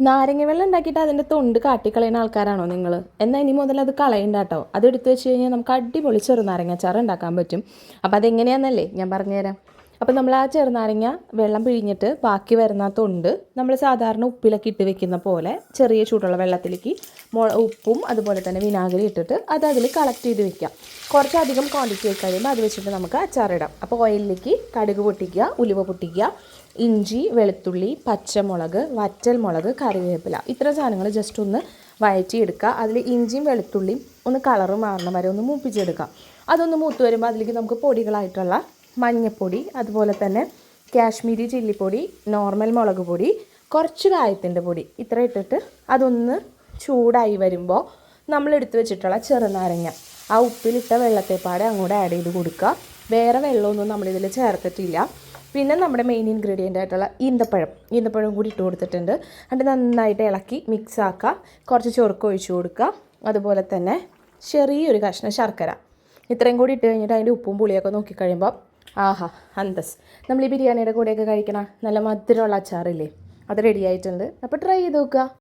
നാരങ്ങ വെള്ളം ഉണ്ടാക്കിയിട്ട് അതിൻ്റെ തൊണ്ട് കാട്ടിക്കളയുന്ന ആൾക്കാരാണോ നിങ്ങൾ? എന്നാൽ ഇനി മുതൽ അത് കളയണ്ട കേട്ടോ. അത് എടുത്ത് വെച്ച് കഴിഞ്ഞാൽ നമുക്ക് അടിപൊളി ചെറുനാരങ്ങ അച്ചാർ ഉണ്ടാക്കാൻ പറ്റും. അപ്പോൾ അതെങ്ങനെയാണെന്നല്ലേ ഞാൻ പറഞ്ഞുതരാം. അപ്പോൾ നമ്മൾ ആ ചെറുനാരങ്ങ വെള്ളം പിഴിഞ്ഞിട്ട് ബാക്കി വരുന്ന തൊണ്ട് നമ്മൾ സാധാരണ ഉപ്പിലൊക്കെ ഇട്ട് വെക്കുന്ന പോലെ ചെറിയ ചൂടുള്ള വെള്ളത്തിലേക്ക് ഉപ്പും അതുപോലെ തന്നെ വിനാഗിരി ഇട്ടിട്ട് അത് അതിൽ കളക്ട് ചെയ്ത് വെക്കാം. കുറച്ചധികം ക്വാണ്ടിറ്റി ആയി കഴിയുമ്പോൾ അത് വെച്ചിട്ട് നമുക്ക് അച്ചാറിടാം. അപ്പോൾ ഓയിലിലേക്ക് കടുക് പൊട്ടിക്കുക, ഉലുവ പൊട്ടിക്കുക, ഇഞ്ചി, വെളുത്തുള്ളി, പച്ചമുളക്, വറ്റൽമുളക്, കറിവേപ്പില, ഇത്തരം സാധനങ്ങൾ ജസ്റ്റ് ഒന്ന് വഴറ്റിയെടുക്കുക. അതിൽ ഇഞ്ചിയും വെളുത്തുള്ളിയും ഒന്ന് കളറ് മാറണം വരെ ഒന്ന് മൂപ്പിച്ചെടുക്കുക. അതൊന്ന് മൂത്ത് വരുമ്പോൾ അതിലേക്ക് നമുക്ക് പൊടികളായിട്ടുള്ള മഞ്ഞൾപ്പൊടി, അതുപോലെ തന്നെ കാശ്മീരി ചില്ലിപ്പൊടി, നോർമൽ മുളക് പൊടി, കുറച്ച് കായത്തിൻ്റെ പൊടി, ഇത്ര ഇട്ടിട്ട് അതൊന്ന് ചൂടായി വരുമ്പോൾ നമ്മൾ എടുത്തു വെച്ചിട്ടുള്ള ചെറുനാരങ്ങ ആ ഉപ്പിലിട്ട വെള്ളത്തെപ്പാടെ അങ്ങോട്ട് ആഡ് ചെയ്ത് കൊടുക്കുക. വേറെ വെള്ളമൊന്നും നമ്മളിതിൽ ചേർത്തിട്ടില്ല. പിന്നെ നമ്മുടെ മെയിൻ ഇൻഗ്രീഡിയൻ്റ് ആയിട്ടുള്ള ഈന്തപ്പഴം കൂടി ഇട്ട് കൊടുത്തിട്ടുണ്ട്. എന്നിട്ട് നന്നായിട്ട് ഇളക്കി മിക്സ് ആക്കുക. കുറച്ച് ചൊറുക്ക ഒഴിച്ച് കൊടുക്കുക. അതുപോലെ തന്നെ ചെറിയൊരു കഷ്ണം ശർക്കര, ഇത്രയും കൂടി ഇട്ട് കഴിഞ്ഞിട്ട് അതിൻ്റെ ഉപ്പും പുളിയൊക്കെ നോക്കിക്കഴിയുമ്പോൾ ആഹാ അന്തസ്. നമ്മൾ ഈ ബിരിയാണിയുടെ കൂടെയൊക്കെ കഴിക്കണ നല്ല മധുരമുള്ള അച്ചാറില്ലേ, അത് റെഡി ആയിട്ടുണ്ട്. അപ്പോൾ ട്രൈ ചെയ്ത് നോക്കുക.